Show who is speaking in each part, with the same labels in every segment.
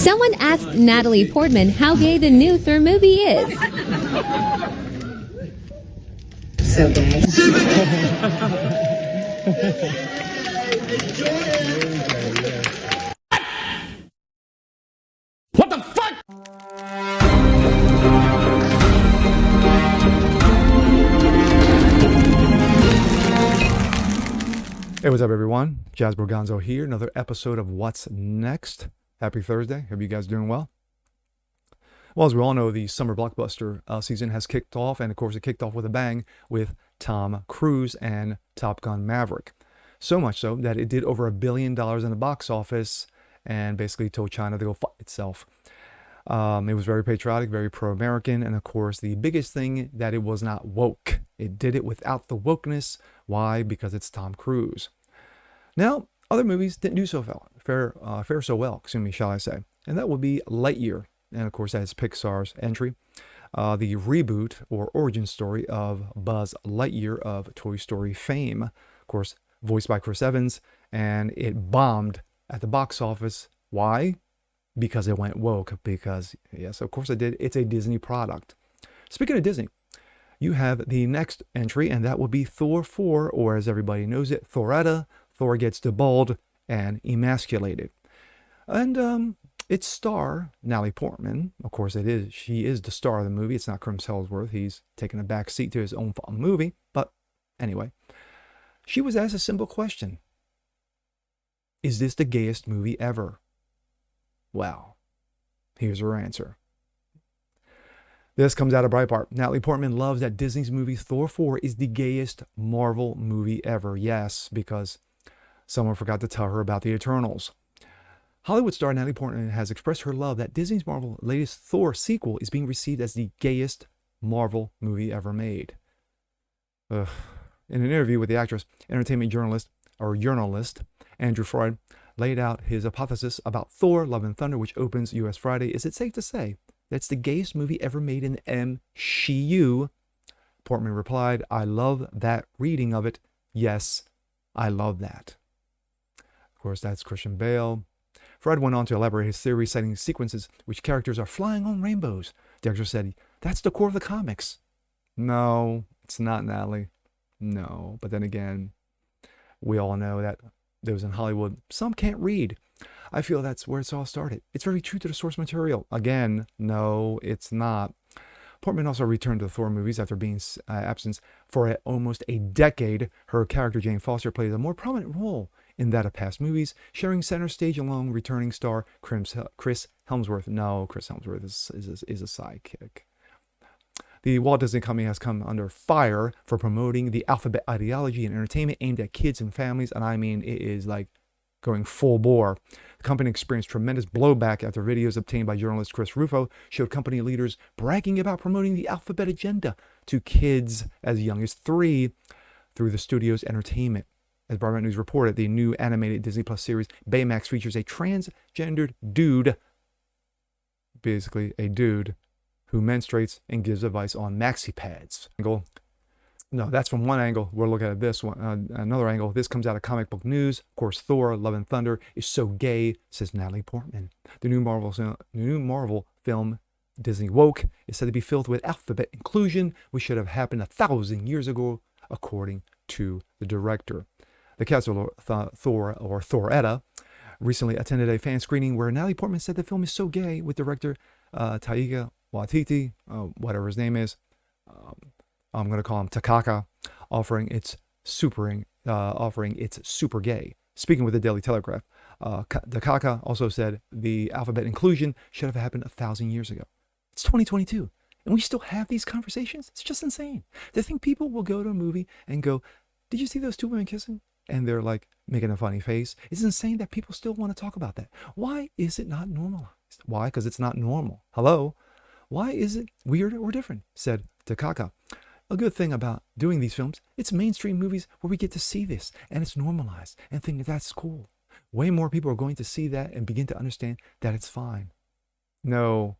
Speaker 1: Someone asked Natalie Portman how gay the new Thor movie is.
Speaker 2: So gay.
Speaker 3: What the fuck?
Speaker 4: Hey, what's up, everyone? Jazz Borgonzo here. Another episode of What's Next. Happy Thursday. Hope you guys are doing well. Well, as we all know, the summer blockbuster season has kicked off, and of course it kicked off with a bang with Tom Cruise and Top Gun Maverick. So much so that it did over $1 billion in the box office and basically told China to go fuck itself. It was very patriotic, very pro-American, and of course the biggest thing, that it was not woke. It did it without the wokeness. Why? Because it's Tom Cruise. Now, other movies didn't do so fare so well, shall I say. And that would be Lightyear. And of course, that is Pixar's entry. The reboot or origin story of Buzz Lightyear of Toy Story fame. Of course, voiced by Chris Evans. And it bombed at the box office. Why? Because it went woke. Because, yes, of course it did. It's a Disney product. Speaking of Disney, you have the next entry, and that would be Thor 4, or as everybody knows it, Thoretta. Thor gets deballed and emasculated. And its star, Natalie Portman, of course it is, she is the star of the movie. It's not Chris Hemsworth. He's taken a back seat to his own movie. But anyway, she was asked a simple question. Is this the gayest movie ever? Well, here's her answer. This comes out of Breitbart. Natalie Portman loves that Disney's movie Thor 4 is the gayest Marvel movie ever. Yes, because someone forgot to tell her about the Eternals. Hollywood star Natalie Portman has expressed her love that Disney's Marvel latest Thor sequel is being received as the gayest Marvel movie ever made. In an interview with the actress, entertainment journalist Andrew Freud laid out his hypothesis about Thor: Love and Thunder, which opens US Friday. Is it safe to say that's the gayest movie ever made in the MCU? Portman replied, I love that reading of it. Yes, I love that. Of course, that's Christian Bale. Fred went on to elaborate his theory, citing sequences which characters are flying on rainbows. The actor said, that's the core of the comics. No, it's not, Natalie. No, but then again, we all know that those in Hollywood, some can't read. I feel that's where it's all started. It's very true to the source material. Again, no, it's not. Portman also returned to the Thor movies after being absent for almost a decade. Her character, Jane Foster, played a more prominent role in that of past movies, sharing center stage along returning star Chris Hemsworth. No, Chris Hemsworth is a sidekick. The Walt Disney Company has come under fire for promoting the alphabet ideology and entertainment aimed at kids and families, and I mean, it is like going full bore. The company experienced tremendous blowback after videos obtained by journalist Chris Rufo showed company leaders bragging about promoting the alphabet agenda to kids as young as 3 through the studio's entertainment. As Breitbart News reported, the new animated Disney Plus series Baymax features a transgendered dude, basically a dude, who menstruates and gives advice on maxi pads. No, that's from one angle. We're looking at this one, another angle. This comes out of Comic Book News. Of course, Thor: Love and Thunder is so gay, says Natalie Portman. The new Marvel film, DisneyWoke, is said to be filled with alphabet inclusion, which should have happened 1,000 years ago, according to the director. The cast of Thor, or Thoretta, recently attended a fan screening where Natalie Portman said the film is so gay, with director Taika Waititi, whatever his name is, I'm going to call him Takaka, offering it's super gay. Speaking with the Daily Telegraph, Takaka also said the alphabet inclusion should have happened 1,000 years ago. It's 2022, and we still have these conversations. It's just insane. To think people will go to a movie and go, did you see those two women kissing? And they're like making a funny face. It's insane that people still want to talk about that. Why is it not normalized? Why? Because it's not normal. Hello? Why is it weird or different? Said Takaka. A good thing about doing these films, it's mainstream movies where we get to see this and it's normalized and think that's cool. Way more people are going to see that and begin to understand that it's fine. No,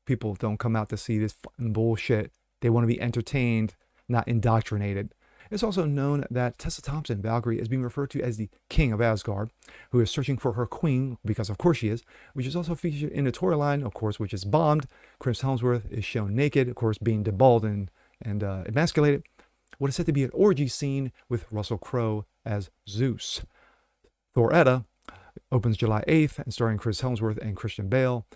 Speaker 4: people don't come out to see this fucking bullshit. They want to be entertained, not indoctrinated. It's also known that Tessa Thompson, Valkyrie, is being referred to as the King of Asgard, who is searching for her queen, because of course she is, which is also featured in the storyline, of course, which is bombed. Chris Hemsworth is shown naked, of course, being deballed and emasculated. What is said to be an orgy scene with Russell Crowe as Zeus. Thor Edda opens July 8th and starring Chris Hemsworth and Christian Bale.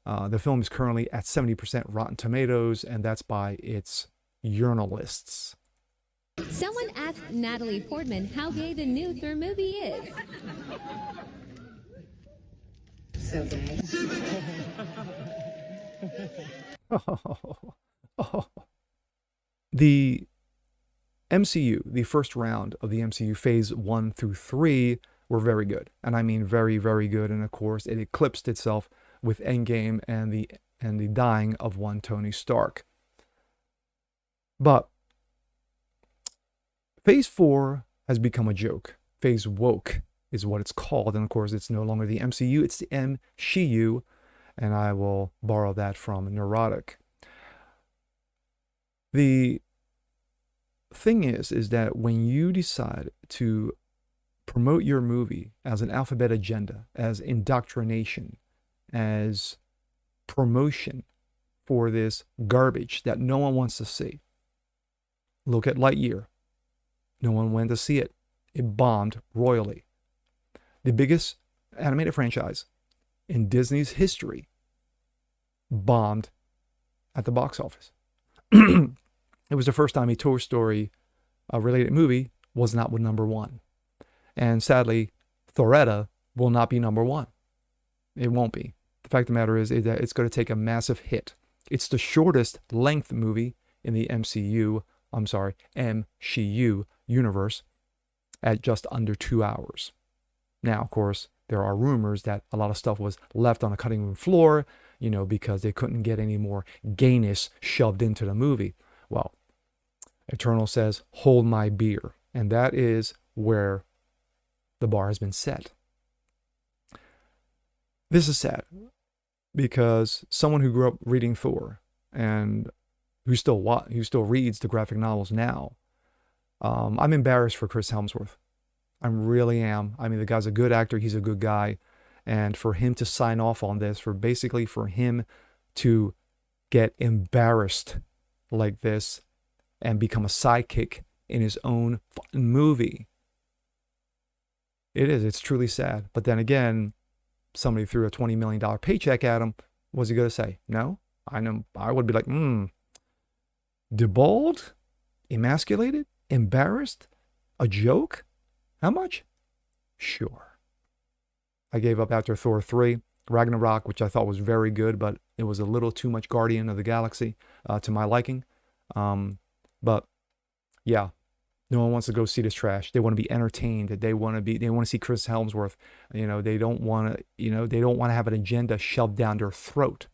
Speaker 4: The film is currently at 70% Rotten Tomatoes, and that's by its journalists.
Speaker 1: Someone asked Natalie Portman how gay the new Thor movie is.
Speaker 2: So gay.
Speaker 4: The MCU, the first round of the MCU phase 1 through 3 were very good. And I mean very, very good. And of course, it eclipsed itself with Endgame and the dying of one Tony Stark. But phase 4 has become a joke. Phase woke is what it's called. And of course, it's no longer the MCU, it's the MSHU. And I will borrow that from Neurotic. The thing is that when you decide to promote your movie as an alphabet agenda, as indoctrination, as promotion for this garbage that no one wants to see. Look at Lightyear. No one went to see it. It bombed royally. The biggest animated franchise in Disney's history bombed at the box office. It was the first time a Toy Story related movie was not with number 1. And sadly, Thor Edda will not be number 1. It won't be. The fact of the matter is that it's going to take a massive hit. It's the shortest length movie in the MCU universe at just under 2 hours. Now, of course, there are rumors that a lot of stuff was left on the cutting room floor, because they couldn't get any more gayness shoved into the movie. Well, Eternal says, hold my beer. And that is where the bar has been set. This is sad because someone who grew up reading Thor and who still reads the graphic novels now, I'm embarrassed for Chris Hemsworth. I really am. I mean, the guy's a good actor. He's a good guy. And for him to sign off on this, for him to get embarrassed like this and become a sidekick in his own movie. It's truly sad. But then again, somebody threw a $20 million paycheck at him. What's he going to say? No? I know. I would be like, deballed? Emasculated? Embarrassed? A joke? How much? Sure. I gave up after Thor 3. Ragnarok, which I thought was very good, but it was a little too much Guardian of the Galaxy to my liking. But yeah, no one wants to go see this trash. They want to be entertained. They want to see Chris Hemsworth. They don't want to have an agenda shoved down their throat.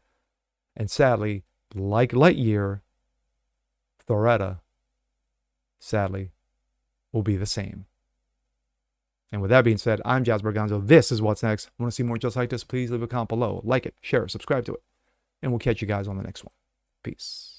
Speaker 4: And sadly, like Lightyear, Thor Edda, sadly, will be the same. And with that being said, I'm Jasper Gonzo. This is What's Next. Want to see more just like this? Please leave a comment below. Like it, share it, subscribe to it. And we'll catch you guys on the next one. Peace.